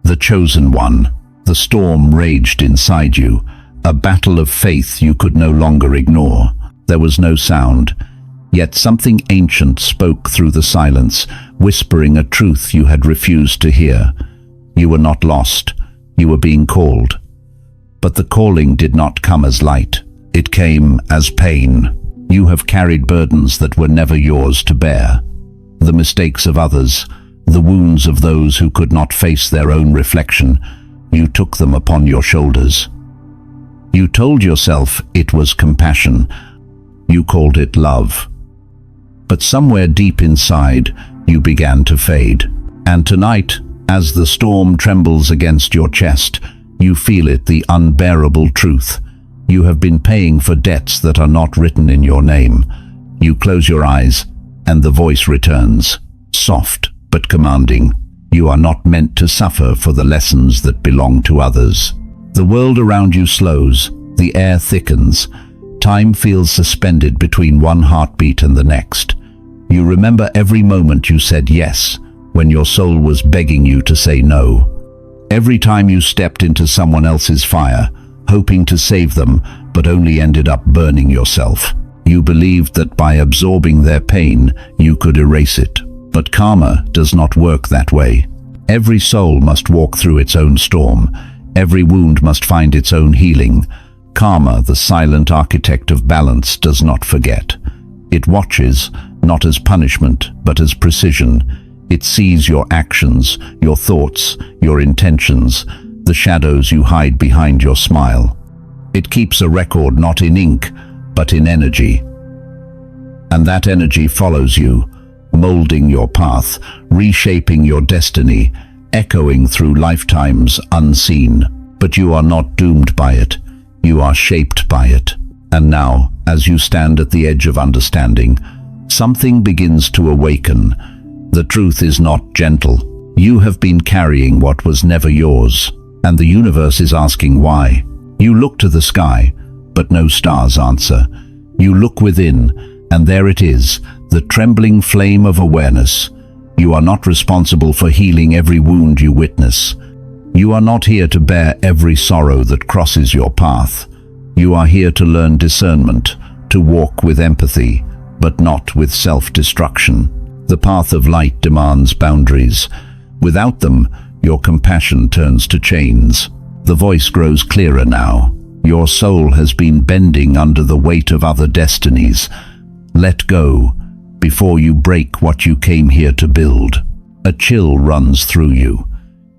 The chosen one. The storm raged inside you, a battle of faith you could no longer ignore. There was no sound, yet something ancient spoke through the silence, whispering a truth you had refused to hear. You were not lost, you were being called. But the calling did not come as light, it came as pain. You have carried burdens that were never yours to bear. The mistakes of others, the wounds of those who could not face their own reflection, you took them upon your shoulders. You told yourself it was compassion. You called it love. But somewhere deep inside, you began to fade. And tonight, as the storm trembles against your chest, you feel it, the unbearable truth. You have been paying for debts that are not written in your name. You close your eyes, and the voice returns, soft but commanding. You are not meant to suffer for the lessons that belong to others. The world around you slows, the air thickens. Time feels suspended between one heartbeat and the next. You remember every moment you said yes, when your soul was begging you to say no. Every time you stepped into someone else's fire, hoping to save them, but only ended up burning yourself. You believed that by absorbing their pain, you could erase it. But karma does not work that way. Every soul must walk through its own storm. Every wound must find its own healing. Karma, the silent architect of balance, does not forget. It watches, not as punishment, but as precision. It sees your actions, your thoughts, your intentions, the shadows you hide behind your smile. It keeps a record not in ink, but in energy. And that energy follows you, molding your path, reshaping your destiny, echoing through lifetimes unseen. But you are not doomed by it. You are shaped by it. And now, as you stand at the edge of understanding, something begins to awaken. The truth is not gentle. You have been carrying what was never yours, and the universe is asking why. You look to the sky, but no stars answer. You look within, and there it is, the trembling flame of awareness. You are not responsible for healing every wound you witness. You are not here to bear every sorrow that crosses your path. You are here to learn discernment, to walk with empathy, but not with self-destruction. The path of light demands boundaries. Without them, your compassion turns to chains. The voice grows clearer now. Your soul has been bending under the weight of other destinies. Let go, before you break what you came here to build. A chill runs through you.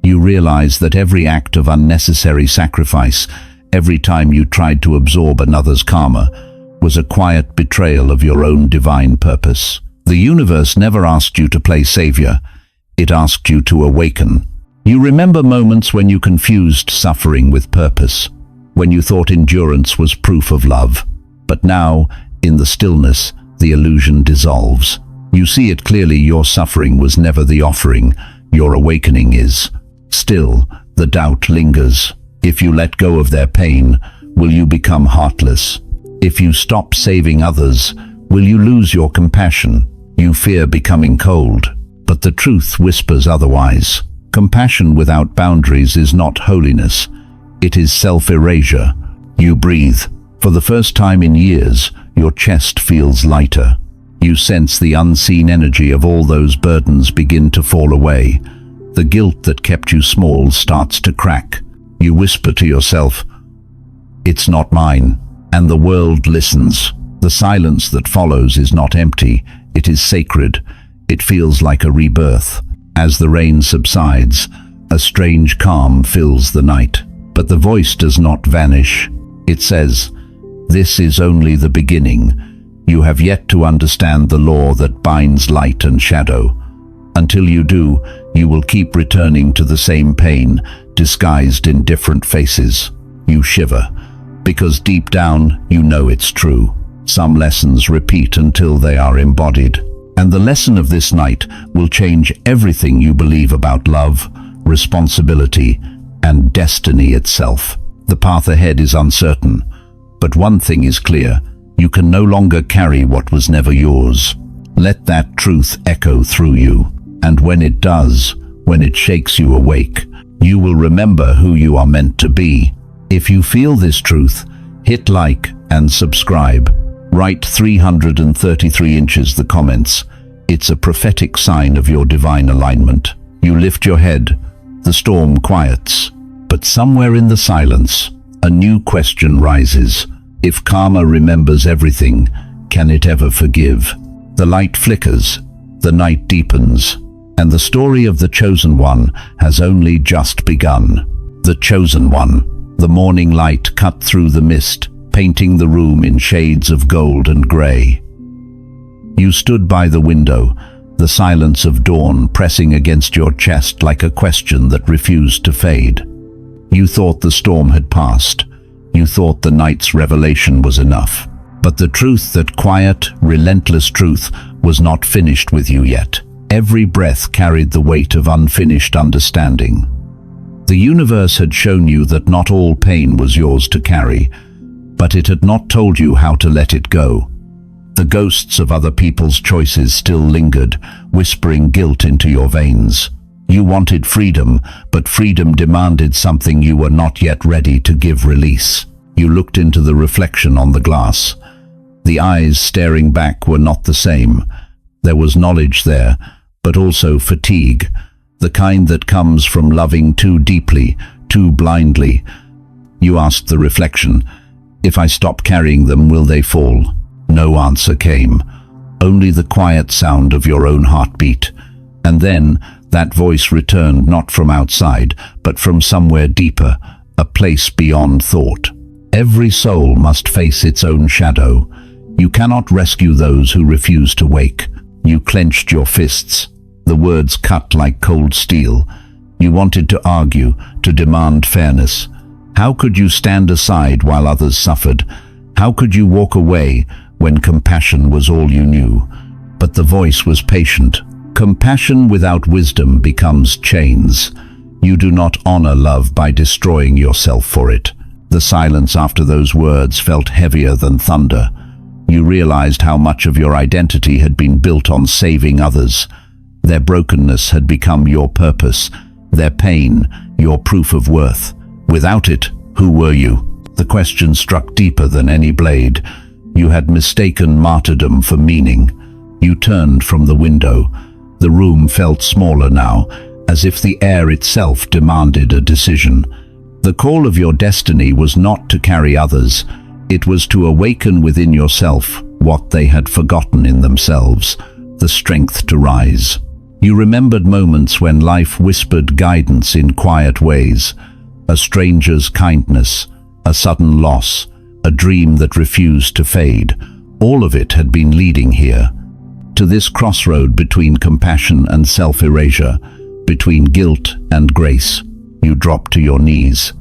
You realize that every act of unnecessary sacrifice, every time you tried to absorb another's karma, was a quiet betrayal of your own divine purpose. The universe never asked you to play savior. It asked you to awaken. You remember moments when you confused suffering with purpose, when you thought endurance was proof of love. But now, in the stillness, the illusion dissolves. You see it clearly. Your suffering was never the offering. Your awakening is. Still, the doubt lingers. If you let go of their pain, will you become heartless? If you stop saving others, will you lose your compassion? You fear becoming cold, but the truth whispers otherwise. Compassion without boundaries is not holiness. It is self-erasure. You breathe. For the first time in years, your chest feels lighter. You sense the unseen energy of all those burdens begin to fall away. The guilt that kept you small starts to crack. You whisper to yourself, "It's not mine," and the world listens. The silence that follows is not empty, it is sacred. It feels like a rebirth. As the rain subsides, a strange calm fills the night. But the voice does not vanish. It says, "This is only the beginning. You have yet to understand the law that binds light and shadow. Until you do, you will keep returning to the same pain, disguised in different faces." You shiver, because deep down you know it's true. Some lessons repeat until they are embodied. And the lesson of this night will change everything you believe about love, responsibility, and destiny itself. The path ahead is uncertain, but one thing is clear: you can no longer carry what was never yours. Let that truth echo through you, and when it does, when it shakes you awake, You will remember who you are meant to be. If you feel this truth, hit like and subscribe. Write 333 inches the comments. It's a prophetic sign of your divine alignment. You lift your head, the storm quiets. But somewhere in the silence, a new question rises. If karma remembers everything, can it ever forgive? The light flickers, the night deepens, and the story of the chosen one has only just begun. The chosen one. The morning light cut through the mist, painting the room in shades of gold and grey. You stood by the window, the silence of dawn pressing against your chest like a question that refused to fade. You thought the storm had passed. You thought the night's revelation was enough. But the truth, that quiet, relentless truth, was not finished with you yet. Every breath carried the weight of unfinished understanding. The universe had shown you that not all pain was yours to carry, but it had not told you how to let it go. The ghosts of other people's choices still lingered, whispering guilt into your veins. You wanted freedom, but freedom demanded something you were not yet ready to give release. You looked into the reflection on the glass. The eyes staring back were not the same. There was knowledge there, but also fatigue, the kind that comes from loving too deeply, too blindly. You asked the reflection, "If I stop carrying them, will they fall?" No answer came, only the quiet sound of your own heartbeat. And then that voice returned, not from outside, but from somewhere deeper, a place beyond thought. Every soul must face its own shadow. You cannot rescue those who refuse to wake. You clenched your fists, the words cut like cold steel. You wanted to argue, to demand fairness. How could you stand aside while others suffered? How could you walk away when compassion was all you knew? But the voice was patient. Compassion without wisdom becomes chains. You do not honor love by destroying yourself for it. The silence after those words felt heavier than thunder. You realized how much of your identity had been built on saving others. Their brokenness had become your purpose, their pain, your proof of worth. Without it, who were you? The question struck deeper than any blade. You had mistaken martyrdom for meaning. You turned from the window. The room felt smaller now, as if the air itself demanded a decision. The call of your destiny was not to carry others. It was to awaken within yourself what they had forgotten in themselves, the strength to rise. You remembered moments when life whispered guidance in quiet ways, a stranger's kindness, a sudden loss, a dream that refused to fade. All of it had been leading here, to this crossroad between compassion and self-erasure, between guilt and grace. You dropped to your knees.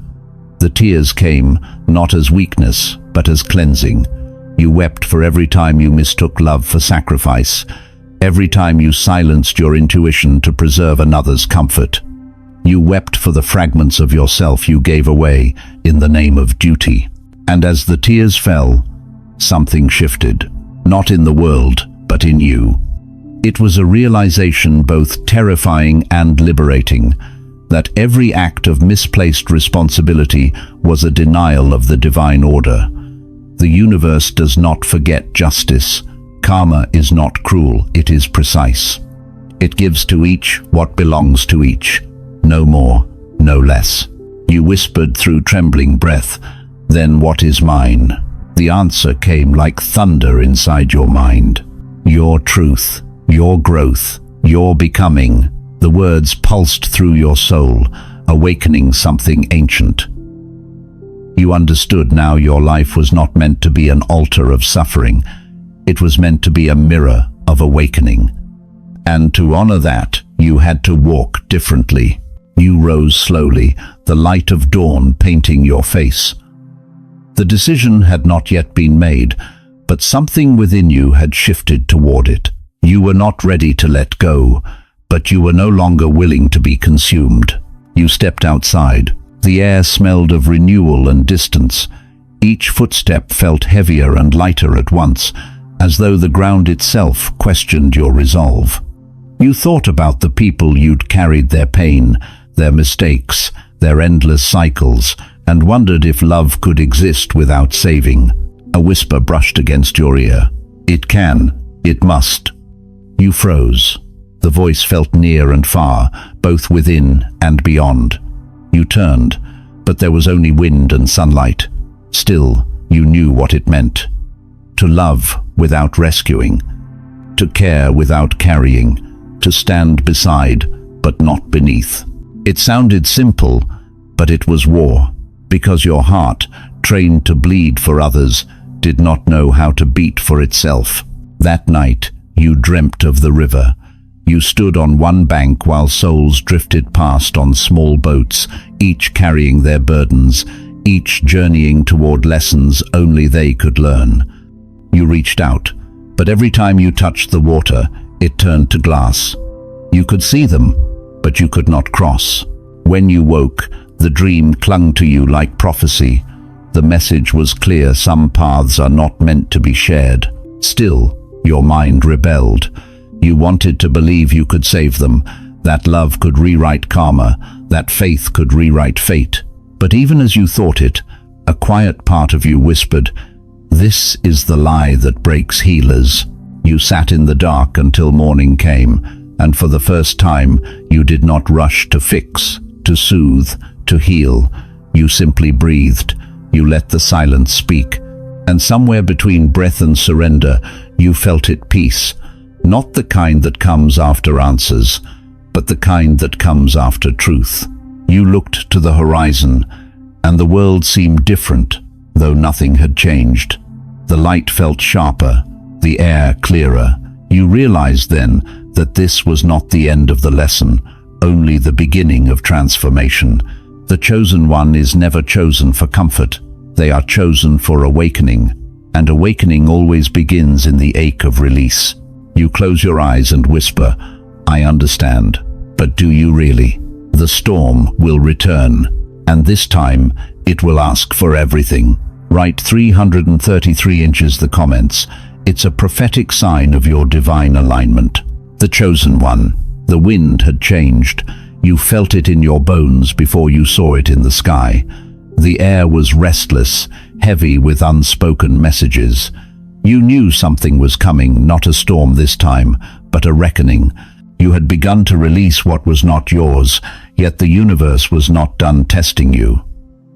The tears came, not as weakness, but as cleansing. You wept for every time you mistook love for sacrifice, every time you silenced your intuition to preserve another's comfort. You wept for the fragments of yourself you gave away in the name of duty. And as the tears fell, something shifted, not in the world, but in you. It was a realization both terrifying and liberating, that every act of misplaced responsibility was a denial of the divine order. The universe does not forget justice. Karma is not cruel, it is precise. It gives to each what belongs to each, no more, no less. You whispered through trembling breath, "Then what is mine?" The answer came like thunder inside your mind. Your truth, your growth, your becoming. The words pulsed through your soul, awakening something ancient. You understood now your life was not meant to be an altar of suffering. It was meant to be a mirror of awakening. And to honor that, you had to walk differently. You rose slowly, the light of dawn painting your face. The decision had not yet been made, but something within you had shifted toward it. You were not ready to let go, but you were no longer willing to be consumed. You stepped outside. The air smelled of renewal and distance. Each footstep felt heavier and lighter at once, as though the ground itself questioned your resolve. You thought about the people you'd carried their pain, their mistakes, their endless cycles, and wondered if love could exist without saving. A whisper brushed against your ear. It can, it must. You froze. The voice felt near and far, both within and beyond. You turned, but there was only wind and sunlight. Still, you knew what it meant. To love without rescuing. To care without carrying. To stand beside, but not beneath. It sounded simple, but it was war, because your heart, trained to bleed for others, did not know how to beat for itself. That night, you dreamt of the river. You stood on one bank while souls drifted past on small boats, each carrying their burdens, each journeying toward lessons only they could learn. You reached out, but every time you touched the water, it turned to glass. You could see them, but you could not cross. When you woke, the dream clung to you like prophecy. The message was clear: some paths are not meant to be shared. Still, your mind rebelled. You wanted to believe you could save them, that love could rewrite karma, that faith could rewrite fate. But even as you thought it, a quiet part of you whispered, "This is the lie that breaks healers." You sat in the dark until morning came, and for the first time, you did not rush to fix, to soothe, to heal. You simply breathed. You let the silence speak. And somewhere between breath and surrender, you felt at peace. Not the kind that comes after answers, but the kind that comes after truth. You looked to the horizon, and the world seemed different, though nothing had changed. The light felt sharper, the air clearer. You realized then that this was not the end of the lesson, only the beginning of transformation. The chosen one is never chosen for comfort. They are chosen for awakening, and awakening always begins in the ache of release. You close your eyes and whisper, "I understand." But do you really? The storm will return, and this time it will ask for everything. Write 333 inches the comments. It's a prophetic sign of your divine alignment. The chosen one. The wind had changed. You felt it in your bones before you saw it in the sky. The air was restless, heavy with unspoken messages. You knew something was coming, not a storm this time, but a reckoning. You had begun to release what was not yours, yet the universe was not done testing you.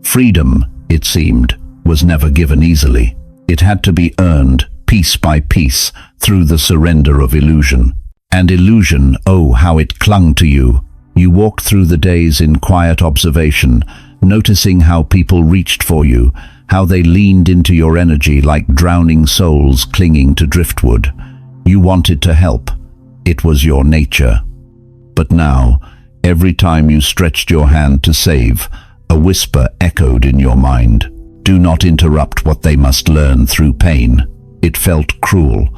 Freedom, it seemed, was never given easily. It had to be earned, piece by piece, through the surrender of illusion. And illusion, oh, how it clung to you. You walked through the days in quiet observation, noticing how people reached for you, how they leaned into your energy like drowning souls clinging to driftwood. You wanted to help. It was your nature. But now, every time you stretched your hand to save, a whisper echoed in your mind. Do not interrupt what they must learn through pain. It felt cruel.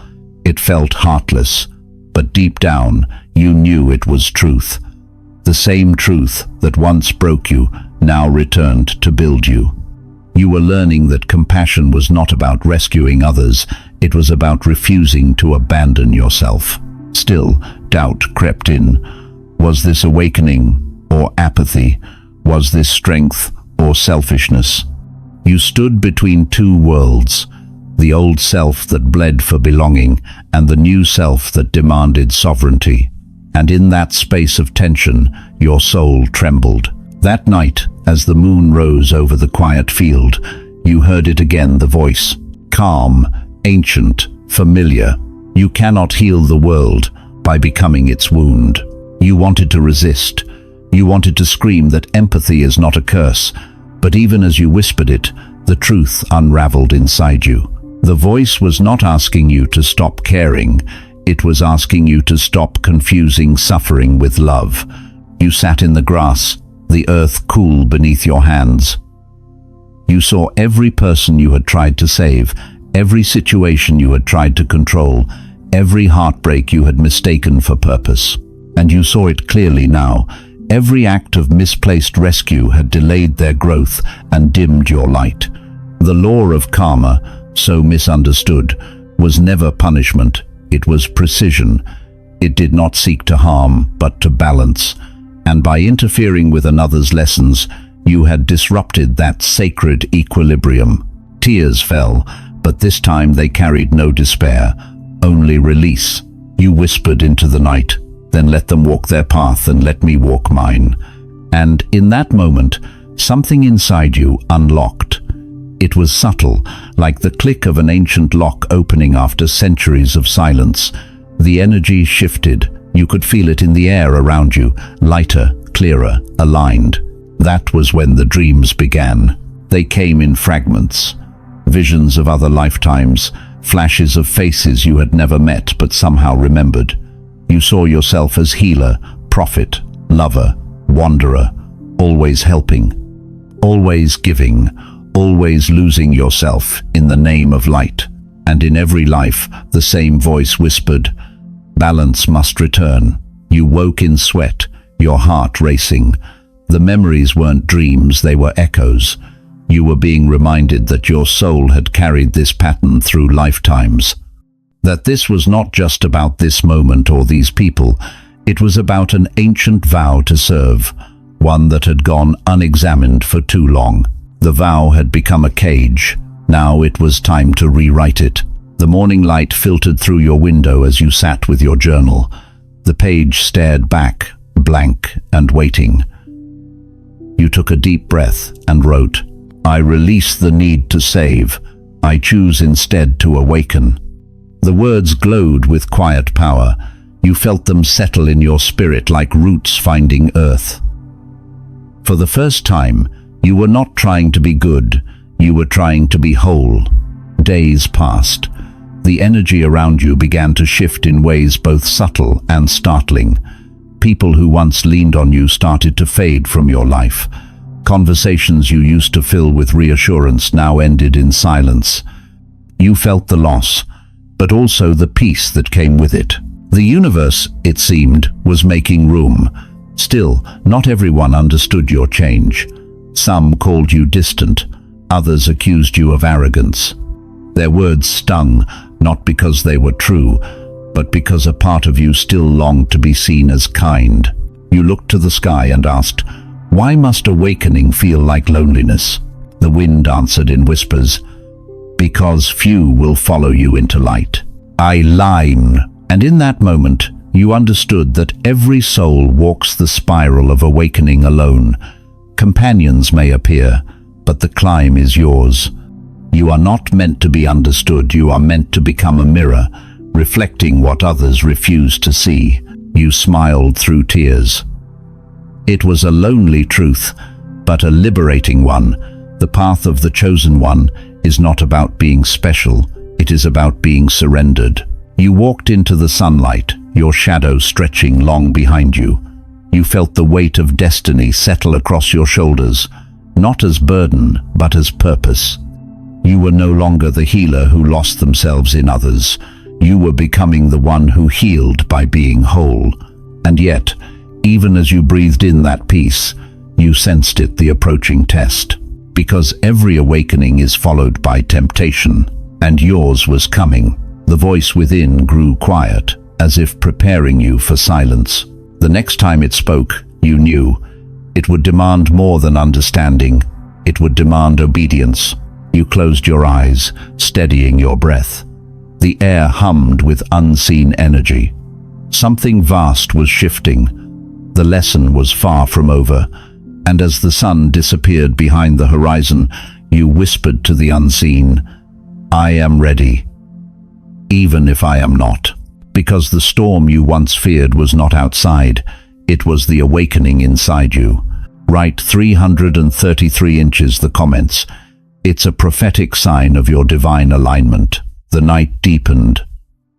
It felt heartless. But deep down, you knew it was truth. The same truth that once broke you now returned to build you. You were learning that compassion was not about rescuing others, it was about refusing to abandon yourself. Still, doubt crept in. Was this awakening or apathy? Was this strength or selfishness? You stood between two worlds, the old self that bled for belonging and the new self that demanded sovereignty. And in that space of tension, your soul trembled. That night, as the moon rose over the quiet field, you heard it again, the voice. Calm, ancient, familiar. You cannot heal the world by becoming its wound. You wanted to resist. You wanted to scream that empathy is not a curse. But even as you whispered it, the truth unraveled inside you. The voice was not asking you to stop caring. It was asking you to stop confusing suffering with love. You sat in the grass, the earth cool beneath your hands. You saw every person you had tried to save, every situation you had tried to control, every heartbreak you had mistaken for purpose. And you saw it clearly now. Every act of misplaced rescue had delayed their growth and dimmed your light. The law of karma, so misunderstood, was never punishment. It was precision. It did not seek to harm, but to balance. and by interfering with another's lessons, you had disrupted that sacred equilibrium. Tears fell, but this time they carried no despair, only release. You whispered into the night, "Then let them walk their path and let me walk mine." And in that moment, something inside you unlocked. It was subtle, like the click of an ancient lock opening after centuries of silence. The energy shifted. You could feel it in the air around you, lighter, clearer, aligned. That was when the dreams began. They came in fragments. Visions of other lifetimes, flashes of faces you had never met but somehow remembered. You saw yourself as healer, prophet, lover, wanderer, always helping, always giving, always losing yourself in the name of light. And in every life, the same voice whispered, "Balance must return." You woke in sweat, your heart racing. The memories weren't dreams, they were echoes. You were being reminded that your soul had carried this pattern through lifetimes. That this was not just about this moment or these people, it was about an ancient vow to serve, one that had gone unexamined for too long. The vow had become a cage. Now it was time to rewrite it. The morning light filtered through your window as you sat with your journal. The page stared back, blank and waiting. You took a deep breath and wrote, "I release the need to save. I choose instead to awaken." The words glowed with quiet power. You felt them settle in your spirit like roots finding earth. For the first time, you were not trying to be good, you were trying to be whole. Days passed. The energy around you began to shift in ways both subtle and startling. People who once leaned on you started to fade from your life. Conversations you used to fill with reassurance now ended in silence. You felt the loss, but also the peace that came with it. The universe, it seemed, was making room. Still, not everyone understood your change. Some called you distant, others accused you of arrogance. Their words stung, not because they were true, but because a part of you still longed to be seen as kind. You looked to the sky and asked, "Why must awakening feel like loneliness?" The wind answered in whispers, "Because few will follow you into light." I line. And in that moment, you understood that every soul walks the spiral of awakening alone. Companions may appear, but the climb is yours. You are not meant to be understood, you are meant to become a mirror, reflecting what others refuse to see. You smiled through tears. It was a lonely truth, but a liberating one. The path of the chosen one is not about being special, it is about being surrendered. You walked into the sunlight, your shadow stretching long behind you. You felt the weight of destiny settle across your shoulders, not as burden, but as purpose. You were no longer the healer who lost themselves in others. You were becoming the one who healed by being whole. And yet, even as you breathed in that peace, you sensed it, the approaching test. Because every awakening is followed by temptation, and yours was coming. The voice within grew quiet, as if preparing you for silence. The next time it spoke, you knew. It would demand more than understanding. It would demand obedience. You closed your eyes, steadying your breath. The air hummed with unseen energy. Something vast was shifting. The lesson was far from over, and as the sun disappeared behind the horizon, you whispered to the unseen, "I am ready, even if I am not." Because the storm you once feared was not outside, it was the awakening inside you. Write 333 inches, the comments. It's a prophetic sign of your divine alignment. The night deepened,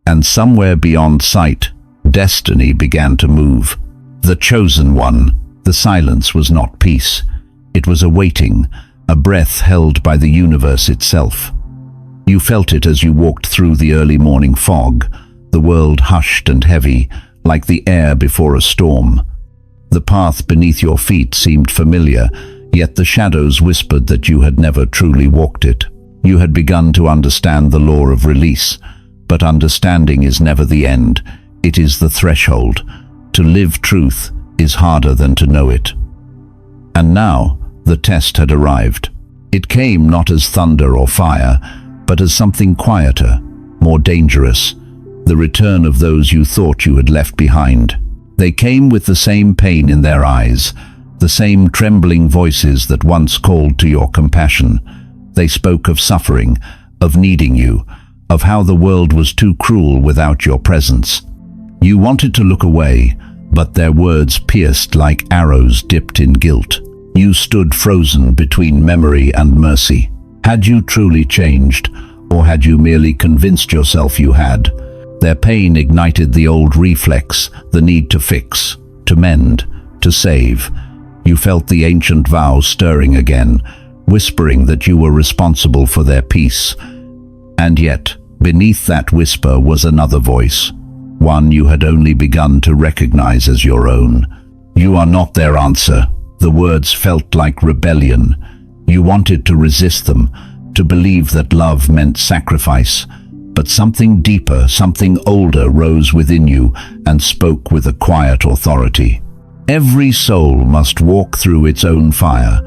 and somewhere beyond sight, destiny began to move. The chosen one. The silence was not peace. It was a waiting, a breath held by the universe itself. You felt it as you walked through the early morning fog, the world hushed and heavy, like the air before a storm. The path beneath your feet seemed familiar, yet the shadows whispered that you had never truly walked it. You had begun to understand the law of release, but understanding is never the end, it is the threshold. To live truth, is harder than to know it. And now, the test had arrived. It came not as thunder or fire, but as something quieter, more dangerous, the return of those you thought you had left behind. They came with the same pain in their eyes, the same trembling voices that once called to your compassion. They spoke of suffering, of needing you, of how the world was too cruel without your presence. You wanted to look away, but their words pierced like arrows dipped in guilt. You stood frozen between memory and mercy. Had you truly changed, or had you merely convinced yourself you had? Their pain ignited the old reflex, the need to fix, to mend, to save. You felt the ancient vow stirring again, whispering that you were responsible for their peace. And yet, beneath that whisper was another voice, one you had only begun to recognize as your own. You are not their answer. The words felt like rebellion. You wanted to resist them, to believe that love meant sacrifice. But something deeper, something older rose within you and spoke with a quiet authority. Every soul must walk through its own fire.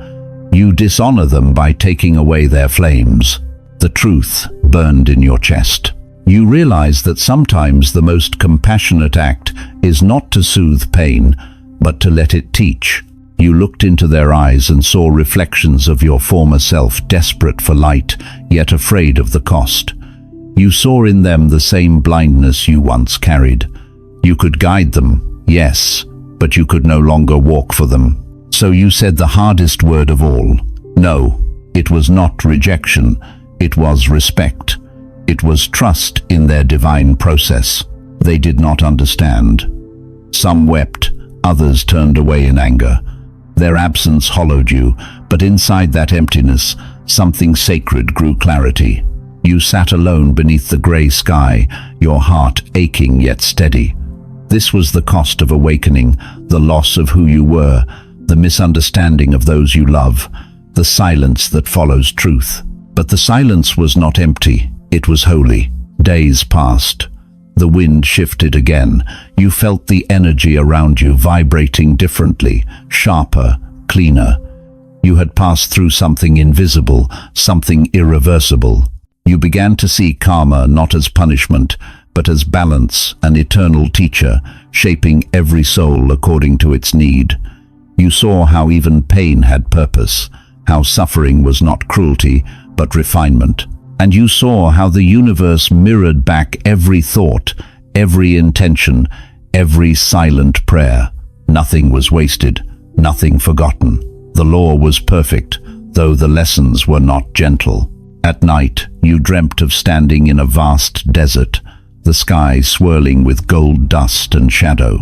You dishonor them by taking away their flames. The truth burned in your chest. You realize that sometimes the most compassionate act is not to soothe pain, but to let it teach. You looked into their eyes and saw reflections of your former self, desperate for light, yet afraid of the cost. You saw in them the same blindness you once carried. You could guide them, yes, but you could no longer walk for them. So you said the hardest word of all. No, it was not rejection. It was respect. It was trust in their divine process. They did not understand. Some wept, others turned away in anger. Their absence hollowed you, but inside that emptiness, something sacred grew clarity. You sat alone beneath the grey sky, your heart aching yet steady. This was the cost of awakening, the loss of who you were, the misunderstanding of those you love, the silence that follows truth. But the silence was not empty, it was holy. Days passed. The wind shifted again. You felt the energy around you vibrating differently, sharper, cleaner. You had passed through something invisible, something irreversible. You began to see karma not as punishment, but as balance, an eternal teacher, shaping every soul according to its need. You saw how even pain had purpose, how suffering was not cruelty, but refinement. And you saw how the universe mirrored back every thought, every intention, every silent prayer. Nothing was wasted, nothing forgotten. The law was perfect, though the lessons were not gentle. At night, you dreamt of standing in a vast desert, the sky swirling with gold dust and shadow.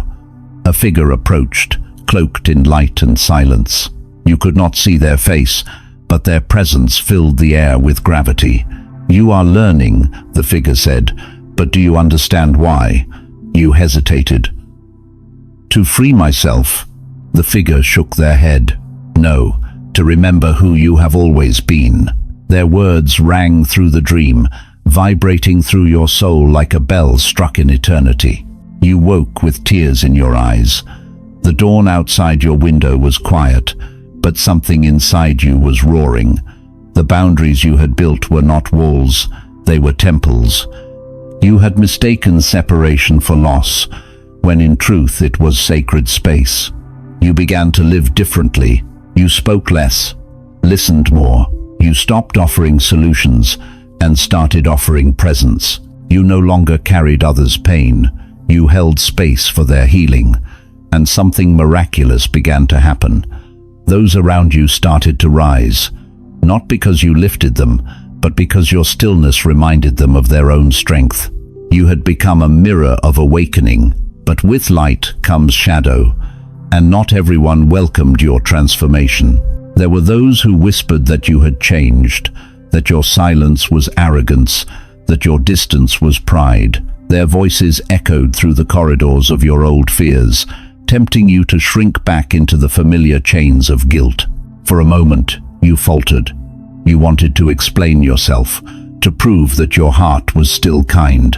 A figure approached, cloaked in light and silence. You could not see their face, but their presence filled the air with gravity. You are learning, the figure said, but do you understand why? You hesitated. To free myself, the figure shook their head. No, to remember who you have always been. Their words rang through the dream, vibrating through your soul like a bell struck in eternity. You woke with tears in your eyes. The dawn outside your window was quiet, but something inside you was roaring. The boundaries you had built were not walls, they were temples. You had mistaken separation for loss, when in truth it was sacred space. You began to live differently. You spoke less, listened more. You stopped offering solutions and started offering presence. You no longer carried others' pain. You held space for their healing, and something miraculous began to happen. Those around you started to rise, not because you lifted them, but because your stillness reminded them of their own strength. You had become a mirror of awakening, but with light comes shadow, and not everyone welcomed your transformation. There were those who whispered that you had changed, that your silence was arrogance, that your distance was pride. Their voices echoed through the corridors of your old fears, tempting you to shrink back into the familiar chains of guilt. For a moment, you faltered. You wanted to explain yourself, to prove that your heart was still kind.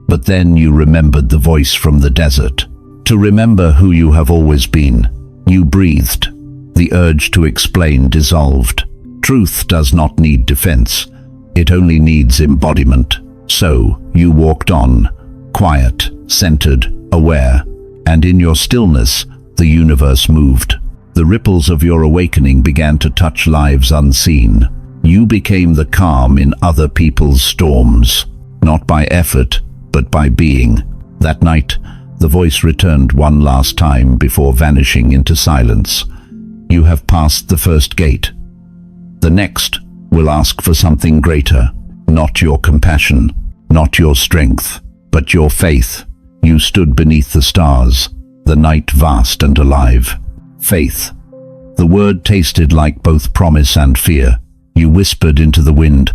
But then you remembered the voice from the desert. To remember who you have always been. You breathed. The urge to explain dissolved. Truth does not need defense. It only needs embodiment. So, you walked on, quiet, centered, aware, and in your stillness, the universe moved. The ripples of your awakening began to touch lives unseen. You became the calm in other people's storms, not by effort, but by being. That night, the voice returned one last time before vanishing into silence. You have passed the first gate. The next will ask for something greater, not your compassion, not your strength, but your faith. You stood beneath the stars, the night vast and alive. Faith. The word tasted like both promise and fear. You whispered into the wind,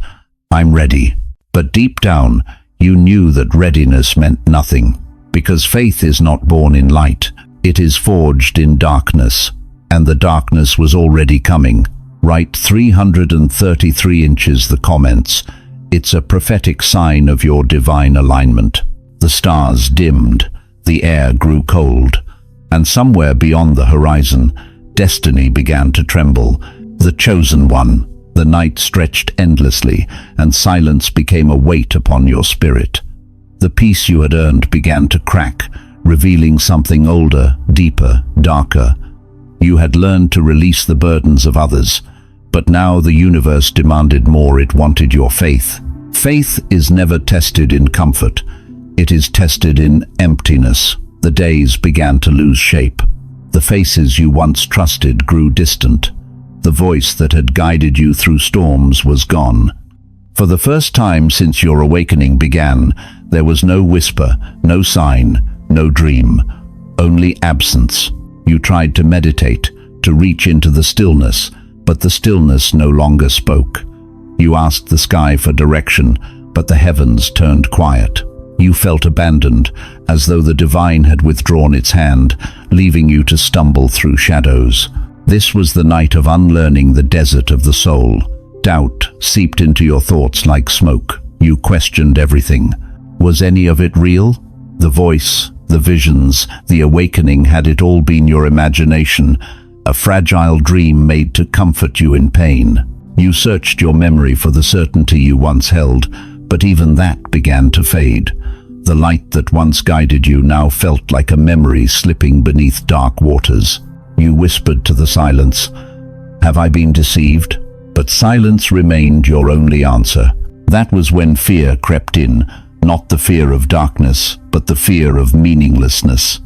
"I'm ready." But deep down, you knew that readiness meant nothing, because faith is not born in light, it is forged in darkness. And the darkness was already coming. Right 333 inches the comments. It's a prophetic sign of your divine alignment. The stars dimmed, the air grew cold, and somewhere beyond the horizon, destiny began to tremble. The chosen one. The night stretched endlessly, and silence became a weight upon your spirit. The peace you had earned began to crack, revealing something older, deeper, darker. You had learned to release the burdens of others, but now the universe demanded more. It wanted your faith. Faith is never tested in comfort. It is tested in emptiness. The days began to lose shape. The faces you once trusted grew distant. The voice that had guided you through storms was gone. For the first time since your awakening began, there was no whisper, no sign, no dream, only absence. You tried to meditate, to reach into the stillness, but the stillness no longer spoke. You asked the sky for direction, but the heavens turned quiet. You felt abandoned, as though the divine had withdrawn its hand, leaving you to stumble through shadows. This was the night of unlearning the desert of the soul. Doubt seeped into your thoughts like smoke. You questioned everything. Was any of it real? The voice, the visions, the awakening, had it all been your imagination, a fragile dream made to comfort you in pain? You searched your memory for the certainty you once held, but even that began to fade. The light that once guided you now felt like a memory slipping beneath dark waters. You whispered to the silence, "Have I been deceived?" But silence remained your only answer. That was when fear crept in, not the fear of darkness, but the fear of meaninglessness.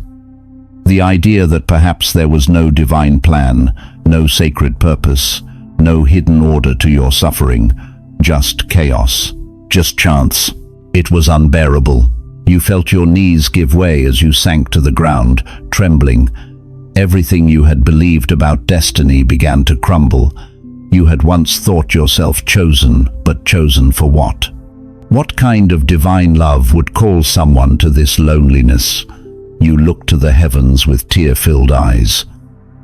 The idea that perhaps there was no divine plan, no sacred purpose, no hidden order to your suffering, just chaos, just chance. It was unbearable. You felt your knees give way as you sank to the ground, trembling. Everything you had believed about destiny began to crumble. You had once thought yourself chosen, but chosen for what? What kind of divine love would call someone to this loneliness? You looked to the heavens with tear-filled eyes.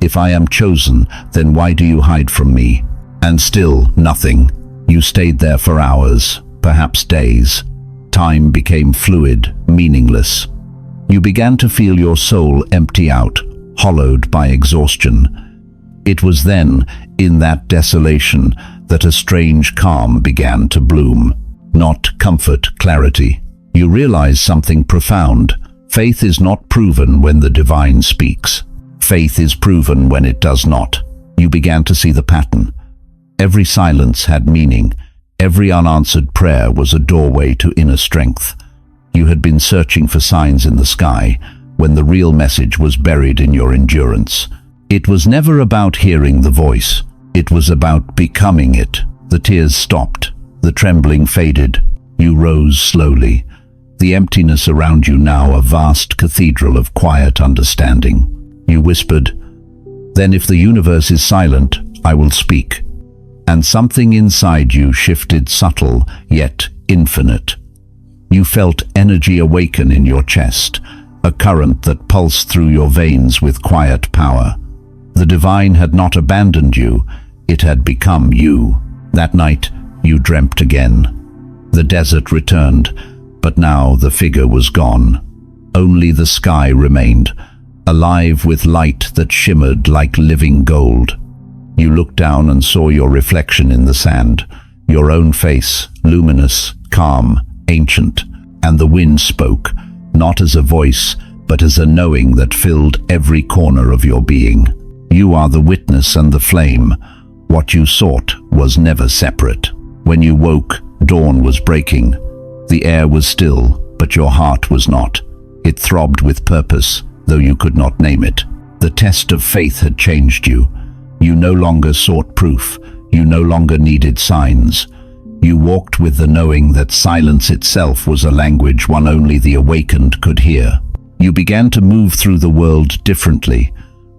If I am chosen, then why do you hide from me? And still, nothing. You stayed there for hours, perhaps days. Time became fluid, meaningless. You began to feel your soul empty out, hollowed by exhaustion. It was then, in that desolation, that a strange calm began to bloom. Not comfort, clarity. You realized something profound. Faith is not proven when the divine speaks. Faith is proven when it does not. You began to see the pattern. Every silence had meaning. Every unanswered prayer was a doorway to inner strength. You had been searching for signs in the sky, when the real message was buried in your endurance. It was never about hearing the voice. It was about becoming it. The tears stopped. The trembling faded. You rose slowly. The emptiness around you now a vast cathedral of quiet understanding. You whispered, "Then if the universe is silent, I will speak." And something inside you shifted, subtle yet infinite. You felt energy awaken in your chest, a current that pulsed through your veins with quiet power. The divine had not abandoned you, it had become you. That night, you dreamt again. The desert returned, but now the figure was gone. Only the sky remained, alive with light that shimmered like living gold. You looked down and saw your reflection in the sand, your own face, luminous, calm, ancient, and the wind spoke, not as a voice, but as a knowing that filled every corner of your being. You are the witness and the flame. What you sought was never separate. When you woke, dawn was breaking. The air was still, but your heart was not. It throbbed with purpose, though you could not name it. The test of faith had changed you. You no longer sought proof. You no longer needed signs. You walked with the knowing that silence itself was a language one only the awakened could hear. You began to move through the world differently.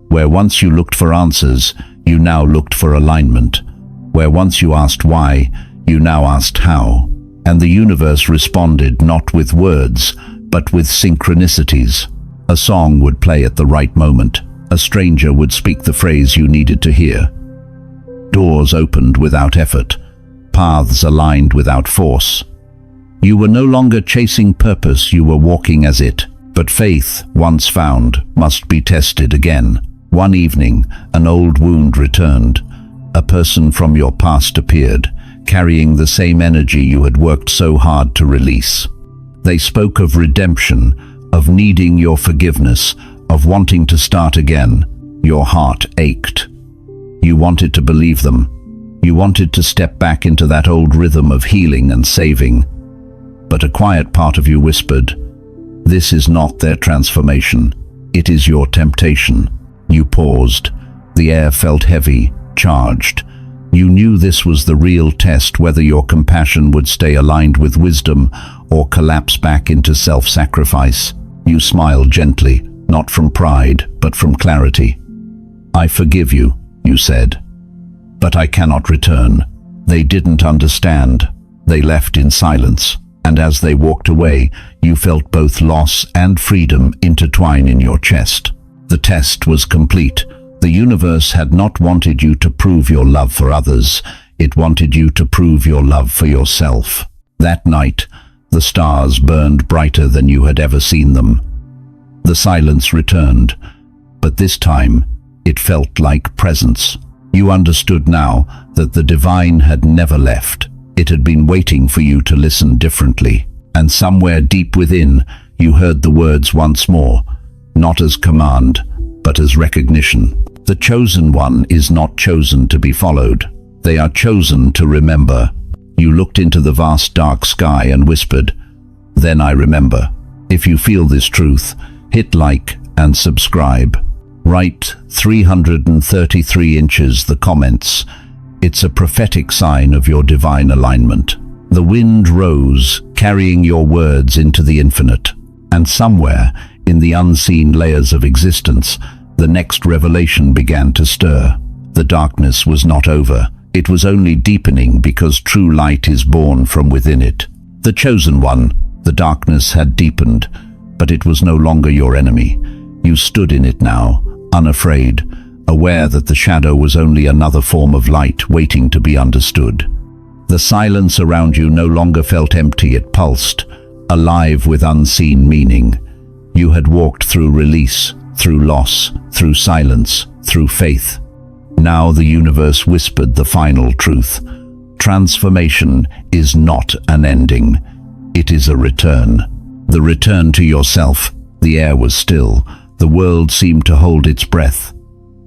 Where once you looked for answers, you now looked for alignment. Where once you asked why, you now asked how. And the universe responded not with words, but with synchronicities. A song would play at the right moment. A stranger would speak the phrase you needed to hear. Doors opened without effort. Paths aligned without force. You were no longer chasing purpose, you were walking as it. But faith, once found, must be tested again. One evening, an old wound returned. A person from your past appeared, carrying the same energy you had worked so hard to release. They spoke of redemption, of needing your forgiveness, of wanting to start again. Your heart ached. You wanted to believe them. You wanted to step back into that old rhythm of healing and saving. But a quiet part of you whispered, "This is not their transformation. It is your temptation." You paused. The air felt heavy, charged. You knew this was the real test, whether your compassion would stay aligned with wisdom or collapse back into self-sacrifice. You smiled gently, not from pride, but from clarity. "I forgive you," you said, "but I cannot return." They didn't understand. They left in silence. And as they walked away, you felt both loss and freedom intertwine in your chest. The test was complete. The universe had not wanted you to prove your love for others. It wanted you to prove your love for yourself. That night, the stars burned brighter than you had ever seen them. The silence returned, but this time, it felt like presence. You understood now that the divine had never left. It had been waiting for you to listen differently. And somewhere deep within, you heard the words once more, not as command, but as recognition. The chosen one is not chosen to be followed. They are chosen to remember. You looked into the vast dark sky and whispered, "Then I remember." If you feel this truth, hit like and subscribe. Write 333 inches the comments. It's a prophetic sign of your divine alignment. The wind rose, carrying your words into the infinite. And somewhere, in the unseen layers of existence, the next revelation began to stir. The darkness was not over. It was only deepening, because true light is born from within it. The chosen one, the darkness had deepened, but it was no longer your enemy. You stood in it now, unafraid, aware that the shadow was only another form of light waiting to be understood. The silence around you no longer felt empty, it pulsed, alive with unseen meaning. You had walked through release, through loss, through silence, through faith. Now the universe whispered the final truth. Transformation is not an ending. It is a return. The return to yourself. The air was still. The world seemed to hold its breath.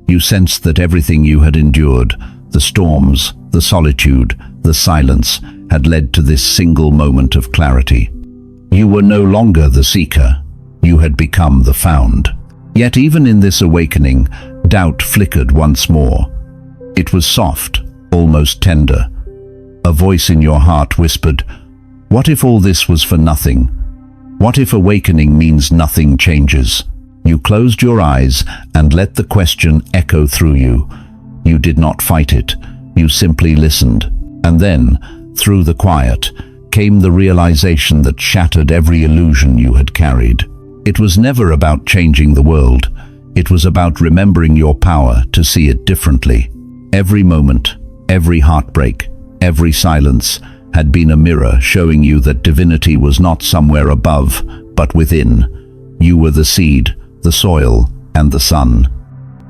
You sensed that everything you had endured, the storms, the solitude, the silence, had led to this single moment of clarity. You were no longer the seeker. You had become the found. Yet even in this awakening, doubt flickered once more. It was soft, almost tender. A voice in your heart whispered, "What if all this was for nothing? What if awakening means nothing changes?" You closed your eyes and let the question echo through you. You did not fight it. You simply listened. And then, through the quiet, came the realization that shattered every illusion you had carried. It was never about changing the world. It was about remembering your power to see it differently. Every moment, every heartbreak, every silence had been a mirror showing you that divinity was not somewhere above, but within. You were the seed, the soil, and the sun.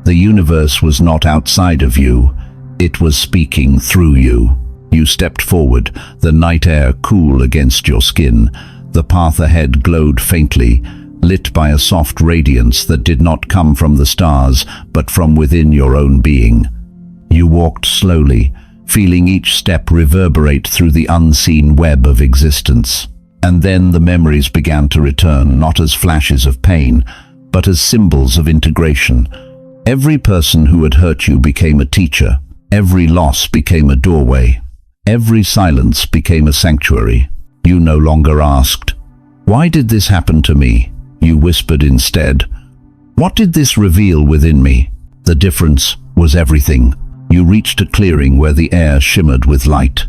The universe was not outside of you, it was speaking through you. You stepped forward, the night air cool against your skin. The path ahead glowed faintly, lit by a soft radiance that did not come from the stars, but from within your own being. You walked slowly, feeling each step reverberate through the unseen web of existence. And then the memories began to return, not as flashes of pain, but as symbols of integration. Every person who had hurt you became a teacher. Every loss became a doorway. Every silence became a sanctuary. You no longer asked, "Why did this happen to me?" You whispered instead, "What did this reveal within me?" The difference was everything. You reached a clearing where the air shimmered with light.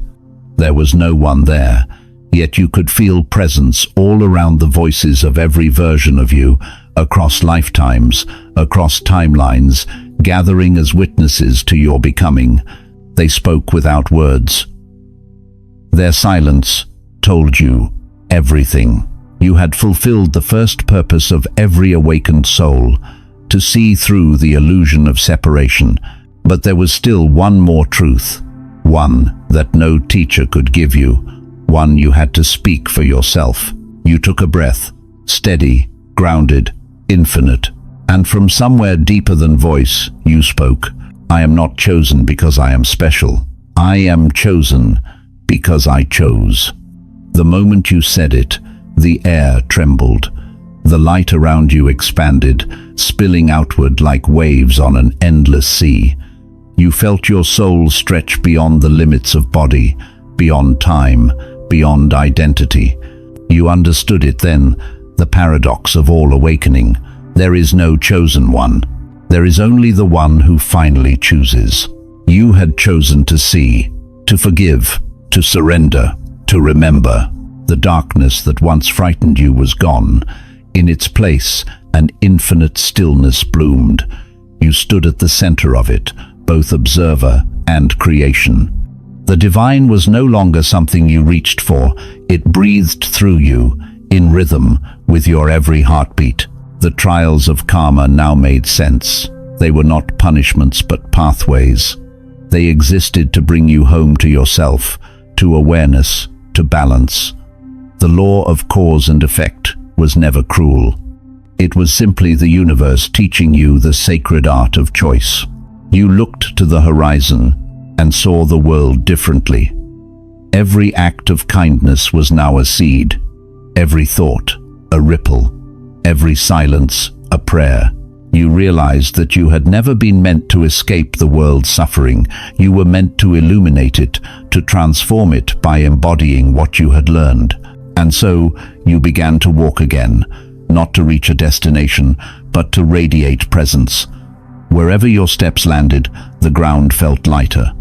There was no one there, yet you could feel presence all around, the voices of every version of you, across lifetimes, across timelines, gathering as witnesses to your becoming. They spoke without words. Their silence told you everything. You had fulfilled the first purpose of every awakened soul, to see through the illusion of separation. But there was still one more truth, one that no teacher could give you, one you had to speak for yourself. You took a breath, steady, grounded, infinite, and from somewhere deeper than voice, you spoke. "I am not chosen because I am special. I am chosen because I chose." The moment you said it, the air trembled. The light around you expanded, spilling outward like waves on an endless sea. You felt your soul stretch beyond the limits of body, beyond time, beyond identity. You understood it then, the paradox of all awakening. There is no chosen one. There is only the one who finally chooses. You had chosen to see, to forgive, to surrender, to remember. The darkness that once frightened you was gone. In its place, an infinite stillness bloomed. You stood at the center of it, both observer and creation. The divine was no longer something you reached for. It breathed through you, in rhythm with your every heartbeat. The trials of karma now made sense. They were not punishments but pathways. They existed to bring you home to yourself, to awareness, to balance. The law of cause and effect was never cruel. It was simply the universe teaching you the sacred art of choice. You looked to the horizon and saw the world differently. Every act of kindness was now a seed, every thought a ripple, every silence a prayer. You realized that you had never been meant to escape the world's suffering. You were meant to illuminate it, to transform it by embodying what you had learned. And so you began to walk again, not to reach a destination, but to radiate presence. Wherever your steps landed, the ground felt lighter.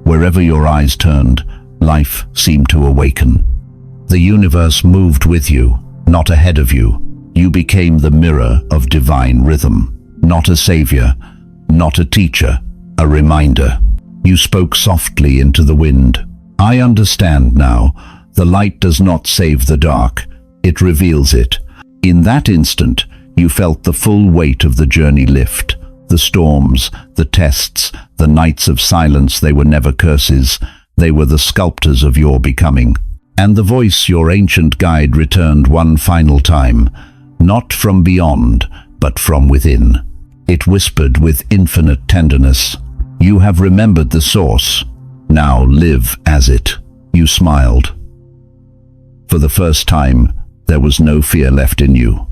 Wherever your eyes turned, life seemed to awaken. The universe moved with you, not ahead of you. You became the mirror of divine rhythm. Not a savior, not a teacher, a reminder. You spoke softly into the wind. "I understand now. The light does not save the dark, it reveals it." In that instant, you felt the full weight of the journey lift. The storms, the tests, the nights of silence, they were never curses. They were the sculptors of your becoming. And the voice, your ancient guide, returned one final time, not from beyond, but from within. It whispered with infinite tenderness, "You have remembered the source. Now live as it." You smiled. For the first time, there was no fear left in you.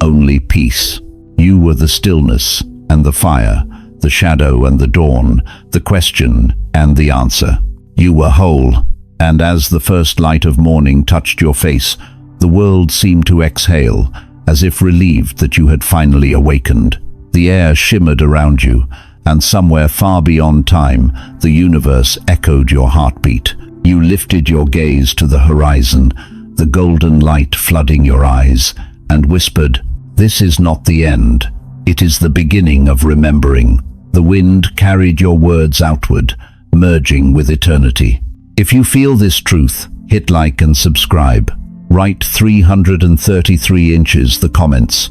Only peace. You were the stillness and the fire, the shadow and the dawn, the question and the answer. You were whole, and as the first light of morning touched your face, the world seemed to exhale, as if relieved that you had finally awakened. The air shimmered around you, and somewhere far beyond time, the universe echoed your heartbeat. You lifted your gaze to the horizon, the golden light flooding your eyes, and whispered, "This is not the end. It is the beginning of remembering." The wind carried your words outward, merging with eternity. If you feel this truth, hit like and subscribe. Write 333 inches the comments.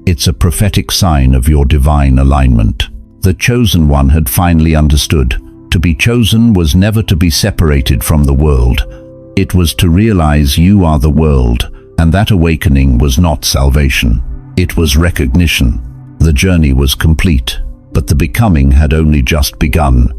It's a prophetic sign of your divine alignment. The chosen one had finally understood. To be chosen was never to be separated from the world. It was to realize you are the world, and that awakening was not salvation. It was recognition. The journey was complete, but the becoming had only just begun.